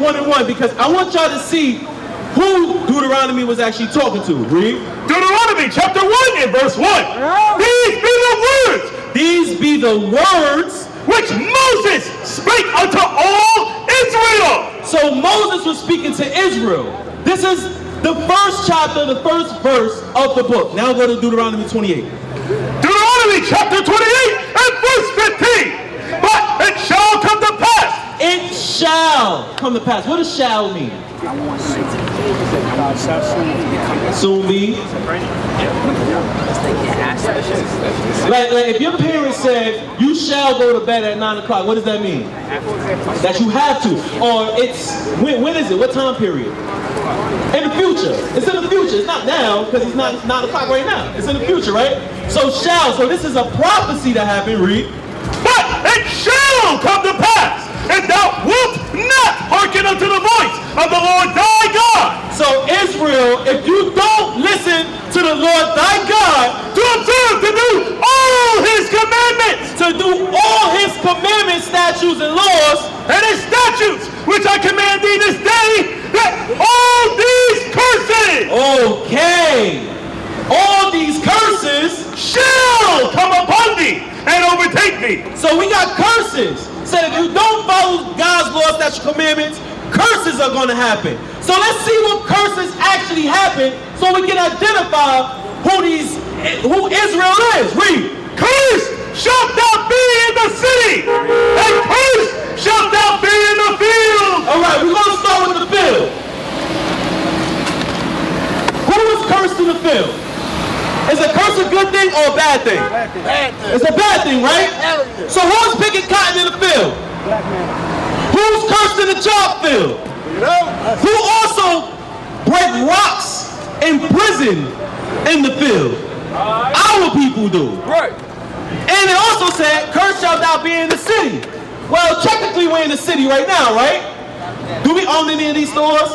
1 and 1 because I want y'all to see who Deuteronomy was actually talking to. Read. Deuteronomy chapter 1 and verse 1. These be the words. These be the words which Moses spake unto all Israel. So Moses was speaking to Israel. This is the first chapter, the first verse of the book. Now go to Deuteronomy 28. Deuteronomy chapter 28 and verse 15. But it shall come to pass. It shall come to pass. What does shall mean? Soon be. Like if your parents said you shall go to bed at 9 o'clock, what does that mean? That you have to. Or it's when is it? What time period? In the future. It's in the future. It's not now because it's not 9 o'clock right now. It's in the future, right? So shall. So this is a prophecy that happened. Read. But it shall come to pass, and thou wilt not hearken unto the voice of the Lord thy God. So Israel, if you don't listen to the Lord thy God, to observe, to do all his commandments, statutes, and laws, and his statutes, which I command thee this day, that all these curses, okay, all these curses shall come upon thee and overtake thee. So we got curses. Said if you don't follow God's laws, statutes, commandments, curses are going to happen. So let's see what curses actually happen so we can identify who Israel is. Read. Cursed shalt thou be in the city, and cursed shalt thou be in the field. All right, we're going to start with the field. Who was cursed in the field? Is a curse a good thing or a bad thing? Bad thing. It's a bad thing, right? So who's picking cotton in the field? Black man. Who's cursed in the job field? Who also break rocks in prison in the field? Our people do. Right. And it also said, cursed shalt thou be in the city. Well, technically we're in the city right now, right? Do we own any of these stores?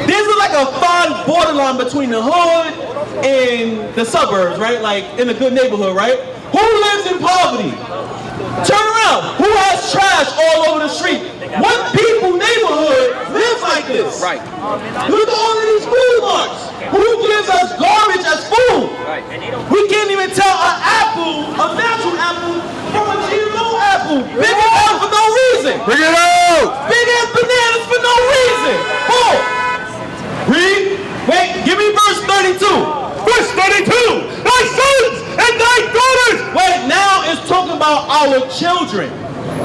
There's like a fine borderline between the hood and the suburbs, right? Like in a good neighborhood, right? Who lives in poverty? Turn around. Who has trash all over the street? What people neighborhood lives like this? Right. Look at all of these food marks. Who gives us garbage as food? Right. We can't even tell an apple, a natural apple, from a GMO apple. Big as hell for no reason. Bring it out. Big ass bananas for no reason. Boom. Read. Wait, give me verse 32. Verse 32. Thy sons and thy daughters. Wait, now it's talking about our children.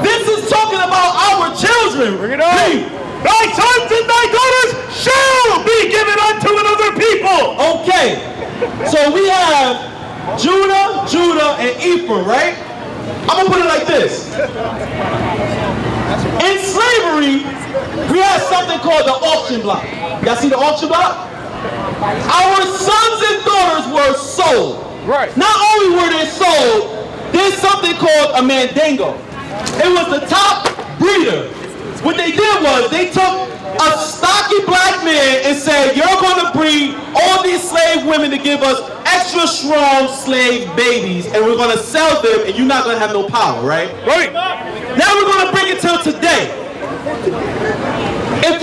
This is talking about our children. Bring it on. Read. Thy sons and thy daughters shall be given unto another people. Okay. So we have Judah, and Ephraim, right? I'm going to put it like this. In slavery, we had something called the auction block. Y'all see the auction block? Our sons and daughters were sold. Right. Not only were they sold, there's something called a mandingo. It was the top breeder. What they did was they took a stocky black man and said, you're going to breed all these slave women to give us extra strong slave babies, and we're going to sell them, and you're not going to have no power, right? Right. Now we're going to bring it till today. If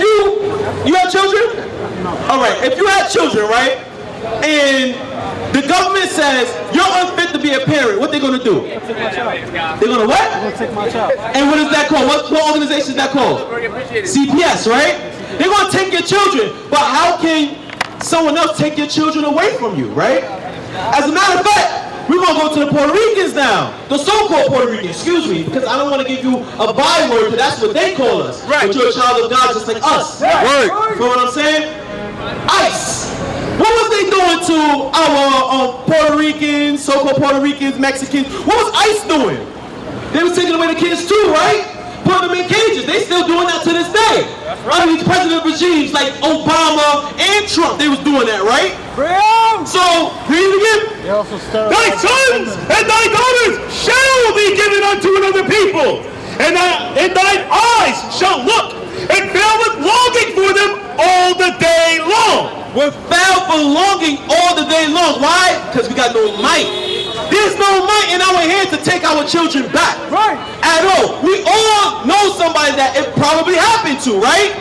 you have children? All right, if you have children, right, and the government says you're unfit to be a parent, what they going to do? They're going to what? I'm gonna take my child. And what is that called? What organization is that called? CPS, right? They're going to take your children, but how can someone else take your children away from you, right? As a matter of fact, we're going to go to the Puerto Ricans now. The so-called Puerto Ricans, excuse me, because I don't want to give you a byword, but that's what they call us. Right. But you're a child of God just like us. Right. You know what I'm saying? ICE. What was they doing to our Puerto Ricans, so-called Puerto Ricans, Mexicans? What was ICE doing? They was taking away the kids too, right? Putting them in cages. They still doing that to this day. Under these president regimes like Obama and Trump, they was doing that, right? So, read it again. They also started Thy sons and thy daughters shall be given unto another people, and thine eyes shall look and fill with longing for them all the day long. We're found for longing all the day long. Why? Because we got no might. There There's no might in our hand to take our children back. Right. At all. We all know somebody that it probably happened to, right?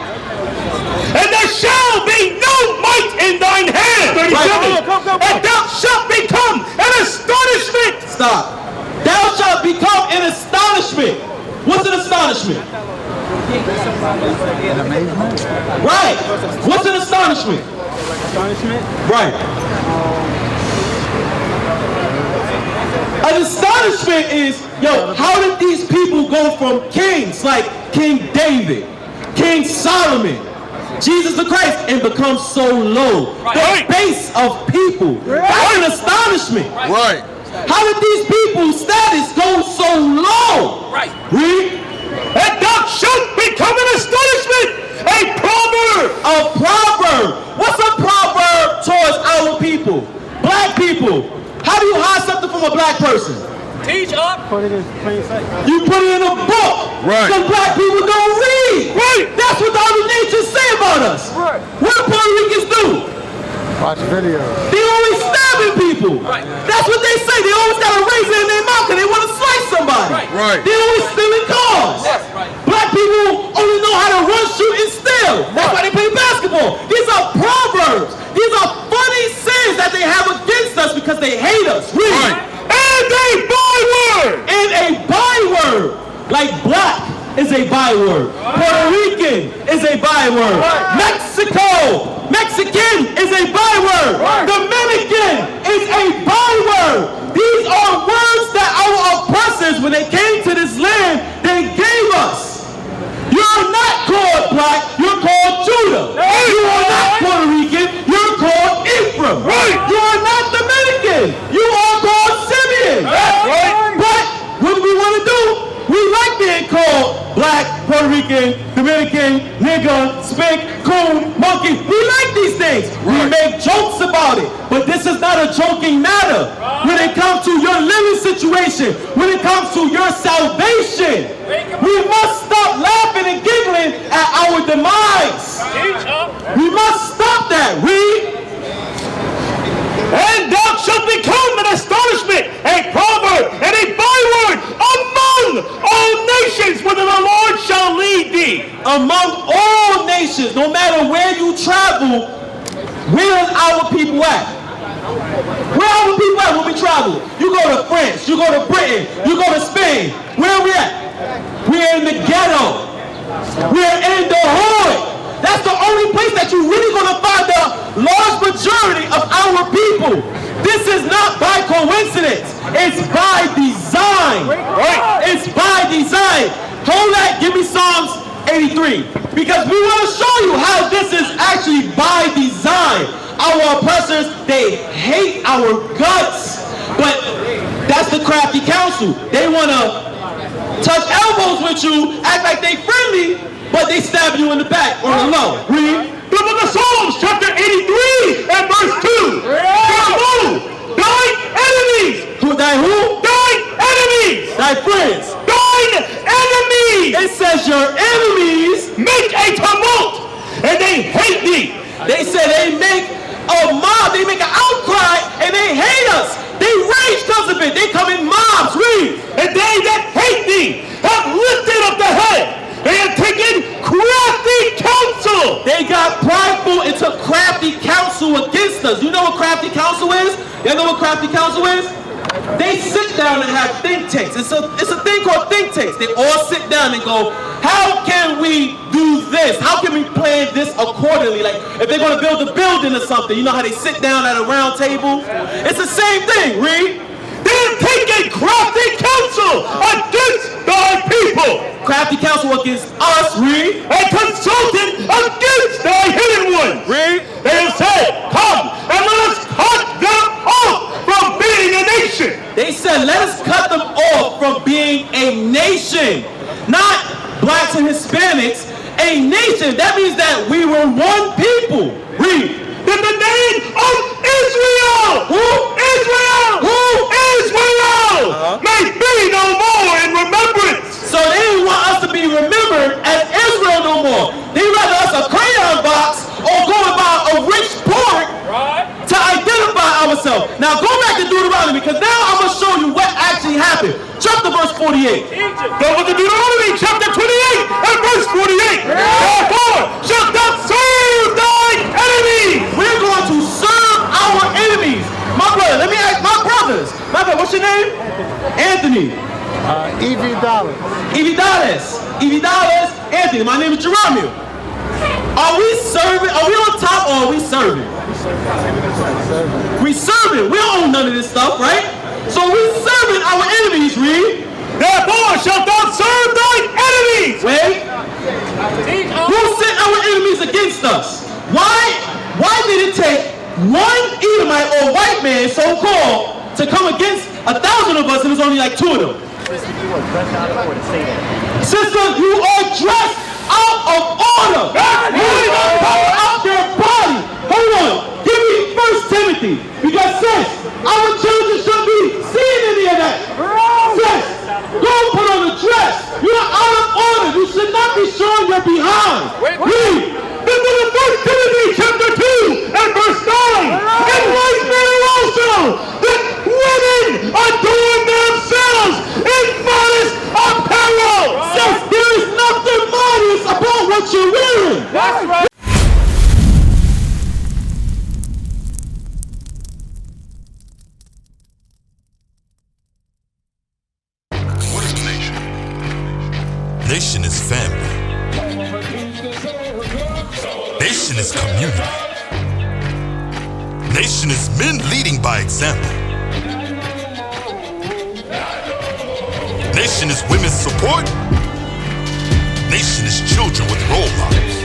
And there shall be no might in thine hand. 37. Right. Go. And thou shalt become an astonishment. Stop. Thou shalt become an astonishment. What's an astonishment? An amazement. Right. What's an astonishment? Astonishment. Right. An astonishment is, yo, how did these people go from kings like King David, King Solomon, Jesus the Christ, and become so low? Right. The base of people. That's an astonishment. Right. How did these people's status go so low? Right. Read. And thou shalt become an astonishment. A proverb. A proverb. What's a proverb towards our people? Black people. How do you hide something from a black person? Teach up. Put it in plain sight. You put it in a book. Right. Because black people don't read. Right. That's what the other nations say about us. Right. What do Puerto Ricans do? Watch videos. They always stabbing people. Right. That's what they say. They always got a razor in their mouth because they want to slice somebody. Right. Right. They always stealing cars. Right. Black people only know how to run, shoot, and steal. That's why they play basketball. These are proverbs. These are funny sayings that they have against us because they hate us. Read. Right. And a byword. And a byword, like black is a byword. Puerto Rican is a byword. Mexican is a byword. Dominican is a byword. These are words that our oppressors, when they came to this land, they gave us. You're not called black, you're called Judah. You are not Puerto Rican, you're called Ephraim. You are not Dominican, you are called Simeon. But what do we want to do? We like being called black, Puerto Rican, Dominican, nigga, spink, coon, monkey. We like these things. We make jokes about it. But this is not a joking matter. When it comes to your living situation, when it comes to your salvation, we must stop laughing and giggling at our demise. Teach up. We must stop that. Read. And thou shalt become an astonishment, a proverb, and a byword among all nations, whither the Lord shall lead thee. Among all nations, no matter where you travel, where is our people at? Where are our people at when we travel? You go to France, you go to Britain, you go to Spain. Where are we at? We're in the ghetto. We're in the hood. That's the only place that you're really going to find the large majority of our people. This is not by coincidence. It's by design. It's by design. Hold that. Give me Psalms 83. Because we want to show you how this is actually by design. Our oppressors, they hate our guts. But that's the crafty counsel. They want to touch elbows with you, act like they friendly, but they stab you in the back or the low. Read. The book of Psalms, chapter 83 and verse 2. Behold, thine enemies. Who? Thine enemies. Thy friends. Thine enemies. It says your enemies. Make a tumult, and they hate thee. They say they make a mob, they make an outcry, and they hate us. They rage because of it. They come in mobs. Read. And they that hate thee have lifted up the head. They have taken crafty counsel. They got prideful and took crafty counsel against us. You know what crafty counsel is? You know what crafty counsel is? They sit down and have think tanks. It's a thing called think tanks. They all sit down and go, how can we do this? How can we plan this accordingly? Like if they're going to build a building or something, you know how they sit down at a round table? It's the same thing. Read. They have taken crafty counsel against thy people. Crafty counsel against us. Read. And consulted against thy hidden ones. Read. They have said, come and let us cut them off from being a nation. They said, let us cut them off from being a nation. Not blacks and Hispanics. A nation. That means that we were one people. Read. In the name of Israel. Who? Israel. Who? Israel. May be no more in remembrance. So they didn't want us to be remembered as Israel no more. They rather us a crayon box or going by a rich port to identify ourselves. Now go back to Deuteronomy because now I'm going to show 48. Go with the Deuteronomy chapter 28 and verse 48. Therefore shalt thou serve thine enemies. We're going to serve our enemies. My brother, let me ask my brothers. My brother, what's your name? Anthony. Evie Dollar. Evidales, Anthony. My name is Jerome. Are we serving? Are we on top or are we serving? We serving. We don't own none of this stuff, right? So we serving our enemies, read. Therefore shalt thou serve thine enemies. Wait. Who sent our enemies against us? Why did it take one Edomite or white man, so-called, to come against 1,000 of us and there's only like 2 of them? Sister, you are dressed out of order. You are out your body. Hold on. Give me 1 Timothy. Because sis, our children should be seeing any of that. Sis, don't put on a dress. You're out of order. You should not be showing your behind. Read. This is the 1 Timothy chapter 2 and verse 9. In like manner also that women adorn themselves in modest apparel. Sis, there is nothing modest about what you're wearing. That's right. What is a nation? Nation is family. Nation is community. Nation is men leading by example. Nation is women's support. Nation is children with role models.